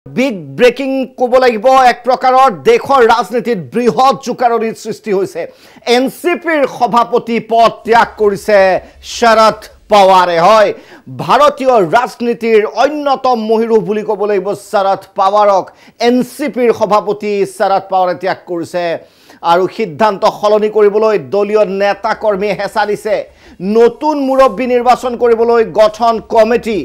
big breaking ক'ব লাগিব এক প্ৰকাৰৰ দেশৰ ৰাজনীতিত বৃহৎ জোকাৰণিৰ সৃষ্টি হৈছে এনসিপিৰ সভাপতি পদ ত্যাগ কৰিছে শৰদ পাৱাৰে হয় ভাৰতীয় ৰাজনীতিৰ অন্যতম মহিৰু বুলি ক'ব লাগিব শৰদ পাৱাৰক এনসিপিৰ সভাপতি শৰদ পাৱাৰে ত্যাগ কৰিছে আৰু সিদ্ধান্ত সলনি কৰিবলৈ দলীয় নেতা কৰ্মী হেঁচা দিছে নতুন মুৰব্বী নিৰ্বাচন কৰিবলৈ গঠন কমিটি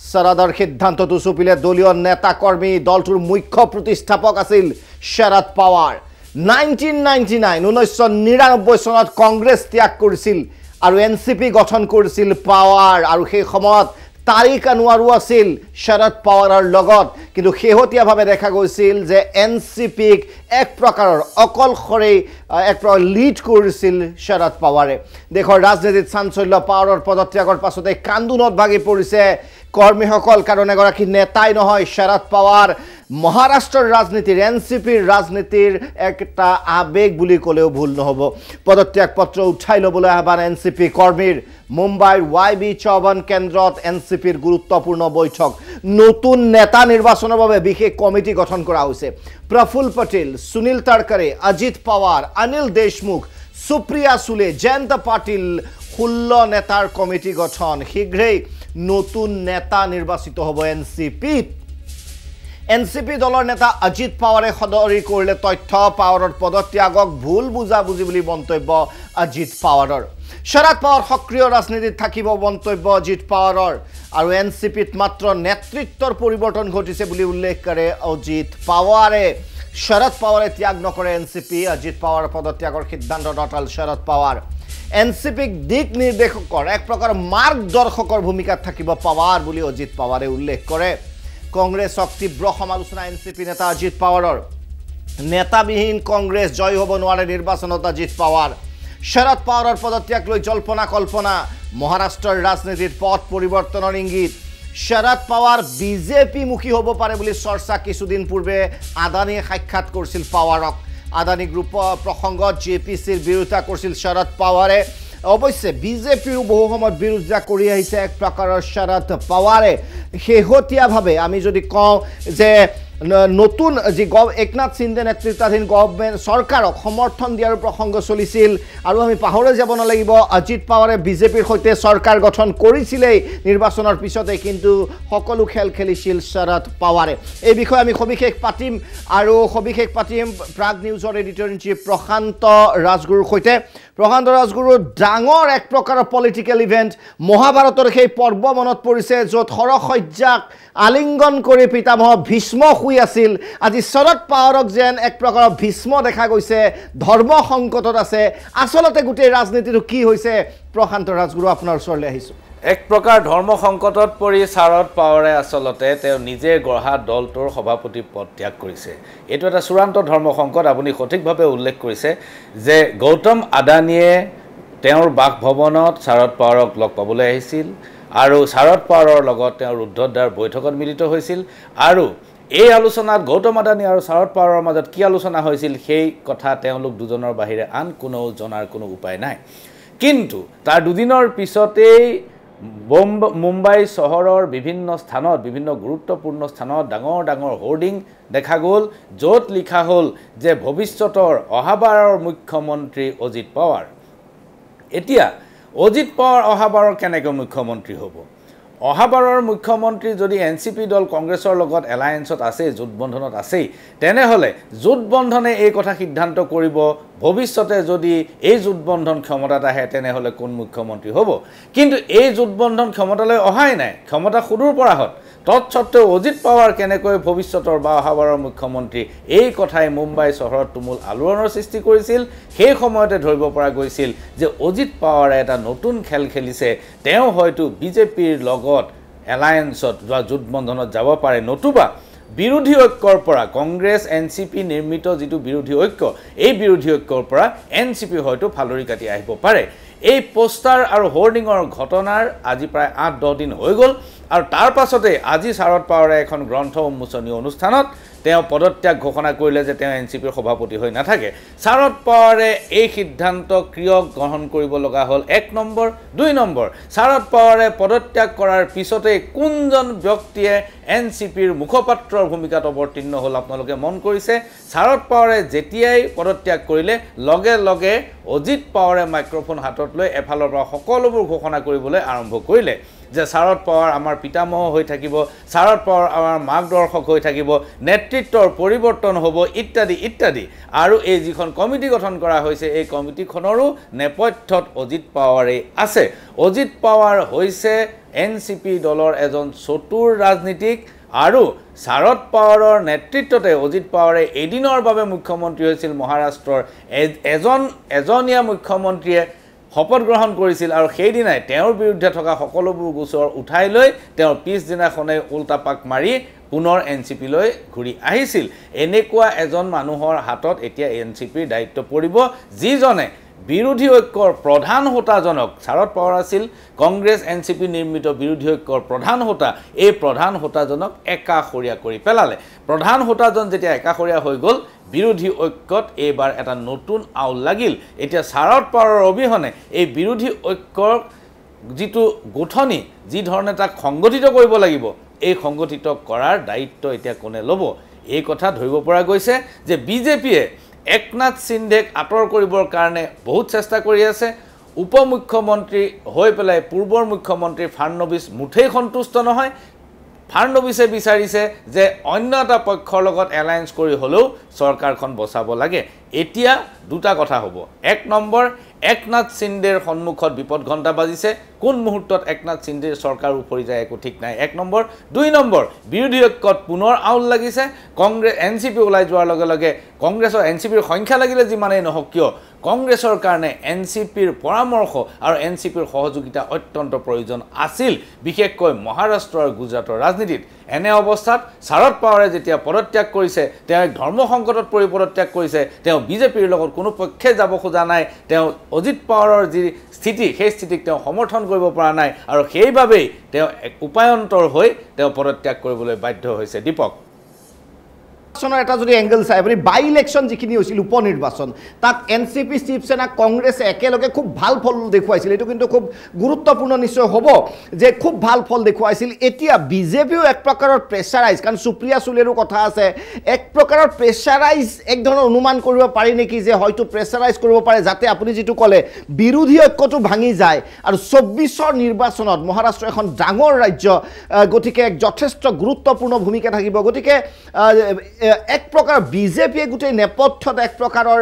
শৰদৰ সিদ্ধান্তটো চুপিলে দলীয় নেতা কৰ্মী দলটোৰ মুখ্য প্ৰতিষ্ঠাপক আছিল শৰদ পাৱাৰ 1999 চনত কংগ্ৰেছ ত্যাগ কৰিছিল আৰু এনসিপি গঠন কৰিছিল পাৱাৰ আৰু সেই সময়ত তাৰিক আনোৱাৰো আছিল শৰদ পাৱাৰৰ লগত কিন্তু শেহতীয়াভাৱে দেখা গৈছিল যে এনসিপিক এক প্ৰকাৰৰ অকলশৰে এক লিড কৰিছিল শৰদ পাৱাৰে দেশৰ ৰাজনীতিত চাঞ্চল্য পাৱাৰৰ পদত্যাগৰ পাছতে কান্দোনত ভাগি পৰিছে কৰ্মীসকল কাৰণ এগৰাকী নেতাই নহয় শৰদ পাৱাৰ মহাৰাষ্ট্ৰৰ ৰাজনীতিৰ এনসিপিৰ ৰাজনীতিৰ একটা আবেগ বুলি ক'লেও ভুল নহব পদত্যাগ পত্ৰ উঠাই ল'বলৈ আহ্বান এনসিপি কৰ্মীৰ মুম্বাইৰ YB চৌবন কেন্দ্ৰত এনসিপিৰ গুৰুত্বপূৰ্ণ বৈঠক নতুন নেতা নিৰ্বাচনৰ বাবে বিশেষ কমিটি গঠন কৰা হৈছে প্ৰফুল্ল পটেল সুনীল তৰকাৰে অজিত পাৱাৰ অনিল দেশমুখ সুপ্ৰিয়া সুলে জয়ন্ত পাটিল 16 নেতাৰ কমিটি গঠন শীঘ্ৰেই নতুন নেতা নিৰ্বাচিত হ'ব এনসিপি দলৰ নেতা অজিত পাৱাৰে সদৰি কৰিলে তথ্য পাৱাৰৰ পদত্যাগক ভুল বুজাবুজি বুলি মন্তব্য অজিত পাৱাৰৰ শৰদ পাৱাৰ সক্ৰিয় ৰাজনীতিত থাকিব মন্তব্য অজিত পাৱাৰৰ আৰু এনসিপিত মাত্ৰ নেতৃত্বৰ পৰিৱৰ্তন ঘটিছে বুলি উল্লেখ কৰে অজিত পাৱাৰে শৰদ পাৱাৰে ত্যাগ নকৰে এনসিপি অজিত পাৱাৰৰ পদত্যাগৰ সিদ্ধান্তত অটল শৰদ পাৱাৰ এনসিপিক দিক নিৰ্দেশকৰ এক প্ৰকাৰ মাৰ্গদৰ্শকৰ ভূমিকাত থাকিব পাৱাৰ বুলি অজিত পাৱাৰে উল্লেখ কৰে কংগ্ৰেছক তীব্ৰ সমালোচনা এনসিপি নেতা অজিত পাৱাৰৰ নেতাবিহীন কংগ্ৰেছ জয় হ'ব নোৱাৰে নিৰ্বাচনত অজিত পাৱাৰ শৰদ পাৱাৰৰ পদত্যাগ লৈ জল্পনা কল্পনা মহাৰাষ্ট্ৰৰ ৰাজনীতিত পথ পৰিৱৰ্তনৰ ইংগিত শৰদ পাৱাৰ বিজেপি মুখী হ'ব পাৰে বুলি চৰ্চা কিছুদিন পূৰ্বে আদানীয়ে সাক্ষাৎ কৰিছিল পাৱাৰক আদানী গ্ৰুপৰ প্ৰসংগত জেপিচিৰ বিৰোধিতা কৰিছিল শৰদ পাৱাৰে অৱশ্যে বিজেপিও বহু সময়ত বিৰোধিতা কৰি আহিছে এক প্ৰকাৰৰ শৰদ পাৱাৰে শেহতীয়াভাৱে আমি যদি কওঁ যে নতুন যি একনাথ সিন্ধে নেতৃত্বাধীন গভৰ্ণমেণ্ট চৰকাৰক সমৰ্থন দিয়াৰ প্ৰসংগ চলিছিল আৰু আমি পাহৰি যাব নালাগিব অজিত পাৱাৰে বিজেপিৰ সৈতে চৰকাৰ গঠন কৰিছিলেই নিৰ্বাচনৰ পিছতে কিন্তু সকলো খেল খেলিছিল শৰদ পাৱাৰে এই বিষয়ে আমি সবিশেষ পাতিম আৰু সবিশেষ পাতিম প্ৰাগ নিউজৰ এডিটৰ ইন চিফ প্ৰশান্ত ৰাজগুৰুৰ সৈতে প্ৰশান্ত ৰাজগুৰুৰ ডাঙৰ এক প্ৰকাৰৰ পলিটিকেল ইভেণ্ট মহাভাৰতৰ সেই পৰ্ব মনত পৰিছে য'ত সৰসজ্যাক আলিংগন কৰি পিতামহ ভীষ্ম শুই আছিল আজি শৰদ পাৱাৰক যেন এক প্ৰকাৰৰ ভীষ্ম দেখা গৈছে ধৰ্ম সংকটত আছে আচলতে গোটেই ৰাজনীতিটো কি হৈছে প্ৰশান্ত ৰাজগুৰু আপোনাৰ ওচৰলৈ আহিছোঁ এক প্ৰকাৰ ধৰ্ম সংকটত পৰি শৰদ পাৱাৰে আচলতে তেওঁ নিজে গঢ়া দলটোৰ সভাপতি পদ ত্যাগ কৰিছে এইটো এটা চূড়ান্ত ধৰ্ম সংকট আপুনি সঠিকভাৱে উল্লেখ কৰিছে যে গৌতম আদানীয়ে তেওঁৰ বাসভৱনত শৰদ পাৱাৰক লগ পাবলৈ আহিছিল আৰু শৰদ পাৱাৰৰ লগত তেওঁ ৰুদ্ধদ্বাৰ বৈঠকত মিলিত হৈছিল আৰু এই আলোচনাত গৌতম আদানী আৰু শৰদ পাৱাৰৰ মাজত কি আলোচনা হৈছিল সেই কথা তেওঁলোক দুজনৰ বাহিৰে আন কোনো জনাৰ কোনো উপায় নাই কিন্তু তাৰ দুদিনৰ পিছতেই মুম্বাই চহৰৰ বিভিন্ন স্থানত বিভিন্ন গুৰুত্বপূৰ্ণ স্থানত ডাঙৰ ডাঙৰ হোৰ্ডিং দেখা গ'ল য'ত লিখা হ'ল যে ভৱিষ্যতৰ অহাবাৰৰ মুখ্যমন্ত্ৰী অজিত পাৱাৰ এতিয়া অজিত পাৱাৰ অহাবাৰৰ কেনেকৈ মুখ্যমন্ত্ৰী হ'ব অহাবাৰৰ মুখ্যমন্ত্ৰী যদি এনসিপি দল কংগ্ৰেছৰ লগত এলায়েন্সত আছে জোটবন্ধনত আছে তেনেহ'লে জোটবন্ধনে এই কথা সিদ্ধান্ত কৰিব ভৱিষ্যতে যদি এই জোটবন্ধন ক্ষমতাত আহে তেনেহ'লে কোন মুখ্যমন্ত্ৰী হ'ব কিন্তু এই জোটবন্ধন ক্ষমতালৈ অহাই নাই ক্ষমতা সুদূৰ পৰাহত তৎসত্ত্বেও অজিত পাৱাৰ কেনেকৈ ভৱিষ্যতৰ বা অহাবাৰৰ মুখ্যমন্ত্ৰী এই কথাই মুম্বাই চহৰত তুমুল আলোড়নৰ সৃষ্টি কৰিছিল সেই সময়তে ধৰিব পৰা গৈছিল যে অজিত পাৱাৰে এটা নতুন খেল খেলিছে তেওঁ হয়তো বিজেপিৰ লগত এলায়েন্সত বা জোটবন্ধনত যাব পাৰে নতুবা বিৰোধী ঐক্যৰ পৰা কংগ্ৰেছ এনসিপি নিৰ্মিত যিটো বিৰোধী ঐক্য এই বিৰোধী ঐক্যৰ পৰা এনসিপি হয়তো ফালৰি কাটি আহিব পাৰে এই পোষ্টাৰ আৰু হোৰ্ডিঙৰ ঘটনাৰ আজি প্ৰায় 8-10 দিন হৈ গ'ল আৰু তাৰ পাছতে আজি শাৰদ পাৱাৰে এখন গ্ৰন্থ উন্মোচনী অনুষ্ঠানত তেওঁ পদত্যাগ ঘোষণা কৰিলে যে তেওঁ এনচিপিৰ সভাপতি হৈ নাথাকে শাৰদ পাৱাৰে এই সিদ্ধান্ত কিয় গ্ৰহণ কৰিব লগা হ'ল 1 নম্বৰ 2 নম্বৰ শাৰদ পাৱাৰে পদত্যাগ কৰাৰ পিছতে কোনজন ব্যক্তিয়ে এনচিপিৰ মুখপাত্ৰৰ ভূমিকাত অৱতীৰ্ণ হ'ল আপোনালোকে মন কৰিছে শাৰদ পাৱাৰে যেতিয়াই পদত্যাগ কৰিলে লগে লগে অজিত পাৱাৰে মাইক্ৰফোন হাতত লৈ এফালৰ পৰা সকলোবোৰ ঘোষণা কৰিবলৈ আৰম্ভ কৰিলে যে শাৰদ পাৱাৰ আমাৰ পিতামহ হৈ থাকিব শাৰদ পাৱাৰ আমাৰ মাৰ্গদৰ্শক হৈ থাকিব নেতৃত্বৰ পৰিৱৰ্তন হ'ব ইত্যাদি ইত্যাদি আৰু এই যিখন কমিটি গঠন কৰা হৈছে এই কমিটিখনৰো নেপথ্যত অজিত পাৱাৰে আছে অজিত পাৱাৰ হৈছে এনচিপি দলৰ এজন চতুৰ ৰাজনীতিক আৰু শাৰদ পাৱাৰৰ নেতৃত্বতে অজিত পাৱাৰে এদিনৰ বাবে মুখ্যমন্ত্ৰী হৈছিল মহাৰাষ্ট্ৰৰ এজনীয়া মুখ্যমন্ত্ৰীয়ে শপত গ্ৰহণ কৰিছিল আৰু সেই দিনাই তেওঁৰ বিৰুদ্ধে থকা সকলোবোৰ গোচৰ উঠাই লৈ তেওঁৰ পিছদিনাখনে উল্টা পাক মাৰি পুনৰ এনচিপি লৈ ঘূৰি আহিছিল এনেকুৱা এজন মানুহৰ হাতত এতিয়া এনচিপিৰ দায়িত্ব পৰিব যিজনে বিৰোধী ঐক্যৰ প্ৰধান হোতাজনক শাৰদ পাৱাৰ আছিল কংগ্ৰেছ এনচিপি নিৰ্মিত বিৰোধী ঐক্যৰ প্ৰধান হোতা এই প্ৰধান হোতাজনক একাষৰীয়া কৰি পেলালে প্ৰধান হোতাজন যেতিয়া একাষৰীয়া হৈ গ'ল বিৰোধী ঐক্যত এইবাৰ এটা নতুন আউল লাগিল এতিয়া শাৰদ পাৱাৰৰ অবিহনে এই বিৰোধী ঐক্যৰ যিটো গঠনি যি ধৰণে তাক সংগঠিত কৰিব লাগিব এই সংগঠিত কৰাৰ দায়িত্ব এতিয়া কোনে ল'ব এই কথা ধৰিব পৰা গৈছে যে বিজেপিয়ে একনাথ সিন্ধেক আঁতৰ কৰিবৰ কাৰণে বহুত চেষ্টা কৰি আছে উপমুখ্যমন্ত্ৰী হৈ পেলাই পূৰ্বৰ মুখ্যমন্ত্ৰী ফাড়নবিছ মুঠেই সন্তুষ্ট নহয় ফাড়নবিছে বিচাৰিছে যে অন্য এটা পক্ষৰ লগত এলায়েন্স কৰি হ'লেও চৰকাৰখন বচাব লাগে এতিয়া দুটা কথা হ'ব 1 নম্বৰ একনাথ সিন্ধেৰ সন্মুখত বিপদ ঘণ্টা বাজিছে কোন মুহূৰ্তত একনাথ সিন্ধেৰ চৰকাৰ উপৰি যায় একো ঠিক নাই 1 নম্বৰ 2 নম্বৰ বিৰোধী ঐক্যত পুনৰ আউল লাগিছে কংগ্ৰেছ এনচিপি ওলাই যোৱাৰ লগে লগে কংগ্ৰেছৰ এনচিপিৰ সংখ্যা লাগিলে যিমানেই নহওক কিয় কংগ্ৰেছৰ কাৰণে এনচিপিৰ পৰামৰ্শ আৰু এনচিপিৰ সহযোগিতা অত্যন্ত প্ৰয়োজন আছিল বিশেষকৈ মহাৰাষ্ট্ৰ আৰু গুজৰাটৰ ৰাজনীতিত এনে অৱস্থাত শাৰদ পাৱাৰে যেতিয়া পদত্যাগ কৰিছে তেওঁ এক ধৰ্ম সংকটত পৰি পদত্যাগ কৰিছে তেওঁ বিজেপিৰ লগত কোনো পক্ষে যাব খোজা নাই তেওঁ অজিত পাৱাৰৰ যি স্থিতি সেই স্থিতিক তেওঁ সমৰ্থন কৰিব পৰা নাই আৰু সেইবাবেই তেওঁ এক উপায়ন্তৰ হৈ তেওঁ পদত্যাগ কৰিবলৈ বাধ্য হৈছে দীপক এটা যদি এংগল চাই আপুনি বাই ইলেকশ্যন যিখিনি হৈছিল উপনিৰ্বাচন তাত এনচিপি শিৱসেনা কংগ্ৰেছে একেলগে খুব ভাল ফল দেখুৱাইছিল এইটো কিন্তু খুব গুৰুত্বপূৰ্ণ নিশ্চয় হ'ব যে খুব ভাল ফল দেখুৱাইছিল এতিয়া বিজেপিও এক প্ৰকাৰৰ প্ৰেছাৰাইজ কাৰণ সুপ্ৰিয়া সুলেৰো কথা আছে এক প্ৰকাৰৰ প্ৰেছাৰাইজ এক ধৰণৰ অনুমান কৰিব পাৰি নেকি যে হয়তো প্ৰেছাৰাইজ কৰিব পাৰে যাতে আপুনি যিটো ক'লে বিৰোধী ঐক্যটো ভাঙি যায় আৰু 24ৰ নিৰ্বাচনত মহাৰাষ্ট্ৰ এখন ডাঙৰ ৰাজ্য গতিকে এক যথেষ্ট গুৰুত্বপূৰ্ণ ভূমিকা থাকিব গতিকে এক প্ৰকাৰ বিজেপিয়ে গোটেই নেপথ্যত এক প্ৰকাৰৰ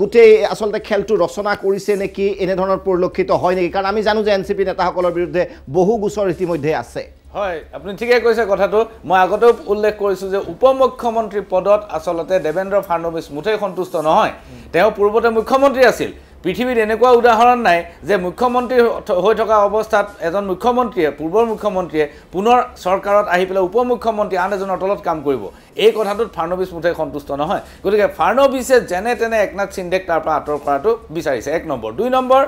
গোটেই আসলতে খেলটো ৰচনা কৰিছে নেকি এনে ধৰণৰ পৰিলক্ষিত হয় নেকি কাৰণ আমি জানো যে এনচিপি নেতাসকলৰ বিৰুদ্ধে বহু গোচৰ ইতিমধ্যে আছে হয় আপুনি ঠিকে কৈছে কথাটো মই আগতেও উল্লেখ কৰিছোঁ যে উপমুখ্যমন্ত্ৰী পদত আসলতে দেবেন্দ্ৰ ফাড়নবিছ মুঠেই সন্তুষ্ট নহয় তেওঁ পূৰ্বতে মুখ্যমন্ত্ৰী আছিল পৃথিৱীত এনেকুৱা উদাহৰণ নাই যে মুখ্যমন্ত্ৰী হৈ থকা অৱস্থাত এজন মুখ্যমন্ত্ৰীয়ে পূৰ্বৰ মুখ্যমন্ত্ৰীয়ে পুনৰ চৰকাৰত আহি পেলাই উপমুখ্যমন্ত্ৰী আন এজনৰ তলত কাম কৰিব এই কথাটোত ফাড়নবিছ মুঠেই সন্তুষ্ট নহয় গতিকে ফাড়নবিছে যেনে তেনে একনাথ সিন্ধেক তাৰ পৰা আঁতৰ কৰাটো বিচাৰিছে 1 নম্বৰ 2 নম্বৰ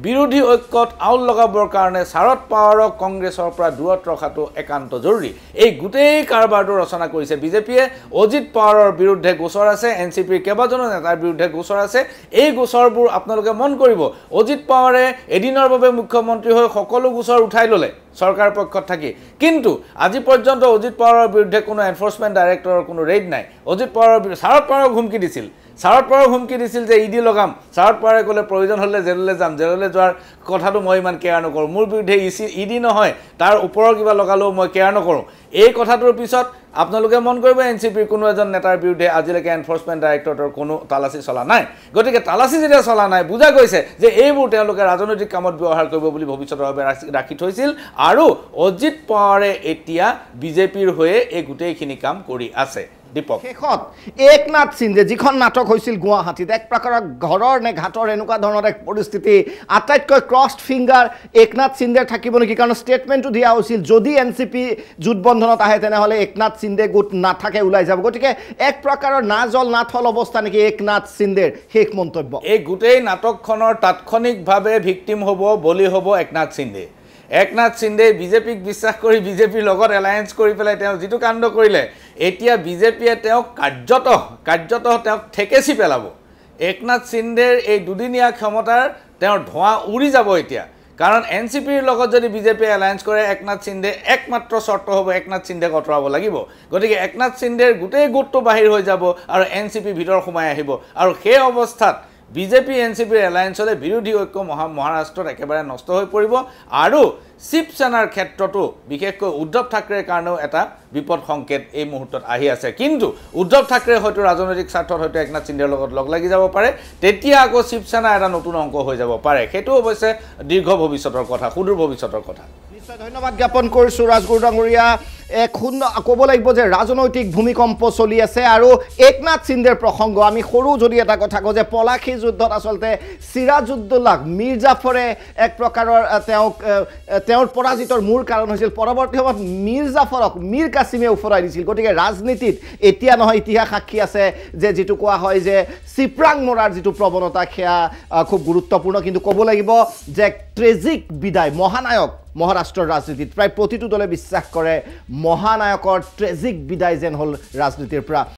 বিৰোধী ঐক্যত আউল লগাবৰ কাৰণে শাৰদ পাৱাৰক কংগ্ৰেছৰ পৰা দূৰত ৰখাটো একান্ত জৰুৰী এই গোটেই কাৰবাৰটো ৰচনা কৰিছে বিজেপিয়ে অজিত পাৱাৰৰ বিৰুদ্ধে গোচৰ আছে এনচিপিৰ কেইবাজনো নেতাৰ বিৰুদ্ধে গোচৰ আছে এই গোচৰবোৰ আপোনালোকে মন কৰিব অজিত পাৱাৰে এদিনৰ বাবে মুখ্যমন্ত্ৰী হৈ সকলো গোচৰ উঠাই ল'লে চৰকাৰ পক্ষত থাকি কিন্তু আজি পৰ্যন্ত অজিত পাৱাৰৰ বিৰুদ্ধে কোনো এনফোৰ্সমেন্ট ডাইৰেক্টৰৰ কোনো ৰেড নাই অজিত পাৱাৰৰ শাৰদ পাৱাৰক হুমকি দিছিল শাৰদ পাৱাৰক হুমকি দিছিল যে ইডি লগাম শাৰদ পাৱাৰে ক'লে প্ৰয়োজন হ'লে জেললৈ যাম জেললৈ যোৱাৰ কথাটো মই ইমান কেয়াৰ নকৰোঁ মোৰ বিৰুদ্ধে ইডি নহয় তাৰ ওপৰৰ কিবা লগালেও মই কেয়াৰ নকৰোঁ এই কথাটোৰ পিছত আপোনালোকে মন কৰিব এনচিপিৰ কোনো এজন নেতাৰ বিৰুদ্ধে আজিলৈকে এনফোৰ্সমেন্ট ডাইৰেক্টৰেটৰ কোনো তালাচী চলা নাই গতিকে তালাচী যেতিয়া চলা নাই বুজা গৈছে যে এইবোৰ তেওঁলোকে ৰাজনৈতিক কামত ব্যৱহাৰ কৰিব বুলি ভৱিষ্যতৰ বাবে ৰাখি থৈছিল আৰু অজিত পাৱাৰে এতিয়া বিজেপিৰ হৈয়ে এই গোটেইখিনি কাম কৰি আছে দীপক শেষত একনাথ সিন্ধে যিখন নাটক হৈছিল গুৱাহাটীত এক প্ৰকাৰৰ ঘৰৰ নে ঘাটৰ এনেকুৱা ধৰণৰ এক পৰিস্থিতি আটাইতকৈ ক্ৰছড ফিংগাৰ একনাথ সিন্ধেৰ থাকিব নেকি কাৰণ ষ্টেটমেণ্টটো দিয়া হৈছিল যদি এনচিপি জোটবন্ধনত আহে তেনেহ'লে একনাথ সিন্ধে গোট নাথাকে ওলাই যাব গতিকে এক প্ৰকাৰৰ না জল না থল অৱস্থা নেকি একনাথ সিন্ধেৰ শেষ মন্তব্য এই গোটেই নাটকখনৰ তাৎক্ষণিকভাৱে ভিক্টিম হ'ব বলি হ'ব একনাথ সিন্ধে একনাথ সিন্ধে বিজেপিক বিশ্বাস কৰি বিজেপিৰ লগত এলায়েন্স কৰি পেলাই তেওঁ যিটো কাণ্ড কৰিলে এতিয়া বিজেপিয়ে তেওঁক কাৰ্যতঃ তেওঁক ঠেকেচি পেলাব একনাথ সিন্ধেৰ এই দুদিনীয়া ক্ষমতাৰ তেওঁৰ ধোঁৱা উৰি যাব এতিয়া কাৰণ এনচিপিৰ লগত যদি বিজেপিয়ে এলায়েন্স কৰে একনাথ সিন্ধে একমাত্ৰ চৰ্ত হ'ব একনাথ সিন্ধেক আঁতৰাব লাগিব গতিকে একনাথ সিন্ধেৰ গোটেই গোটটো বাহিৰ হৈ যাব আৰু এনচিপি ভিতৰ সোমাই আহিব আৰু সেই অৱস্থাত বিজেপি এনচিপিৰ এলায়েন্সলে বিৰোধী ঐক্য মহাৰাষ্ট্ৰত একেবাৰে নষ্ট হৈ পৰিব আৰু শিৱসেনাৰ ক্ষেত্ৰতো বিশেষকৈ উদ্ধৱ ঠাকৰেৰ কাৰণেও এটা বিপদ সংকেত এই মুহূৰ্তত আহি আছে কিন্তু উদ্ধৱ ঠাকৰে হয়তো ৰাজনৈতিক স্বাৰ্থত হয়তো একনাথ সিন্ধেৰ লগত লগ লাগি যাব পাৰে তেতিয়া আকৌ শিৱসেনা এটা নতুন অংক হৈ যাব পাৰে সেইটো অৱশ্যে দীৰ্ঘ ভৱিষ্যতৰ কথা সুদূৰ ভৱিষ্যতৰ কথা নিশ্চয় ধন্যবাদ জ্ঞাপন কৰিছোঁ ৰাজগুৰু ডাঙৰীয়া ক'ব লাগিব যে ৰাজনৈতিক ভূমিকম্প চলি আছে আৰু একনাথ সিন্ধেৰ প্ৰসংগ আমি সৰু যদি এটা কথা কওঁ যে পলাশী যুদ্ধত আচলতে সিৰাজউদ্দৌলাক মীৰ জাফৰে এক প্ৰকাৰৰ তেওঁৰ পৰাজিতৰ মূল কাৰণ হৈছিল পৰৱৰ্তী সময়ত মীৰ জাফৰক মীৰ কাছিমে উফৰাই দিছিল গতিকে ৰাজনীতিত এতিয়া নহয় ইতিহাস সাক্ষী আছে যে যিটো কোৱা হয় যে চিপৰাং মৰাৰ যিটো প্ৰৱণতা সেয়া খুব গুৰুত্বপূৰ্ণ কিন্তু ক'ব লাগিব যে ট্ৰেজিক বিদায় মহানায়ক মহাৰাষ্ট্ৰৰ ৰাজনীতিত প্ৰায় প্ৰতিটো দলে বিশ্বাস কৰে মহানায়কৰ ট্ৰেজিক বিদায় যেন হ'ল ৰাজনীতিৰ পৰা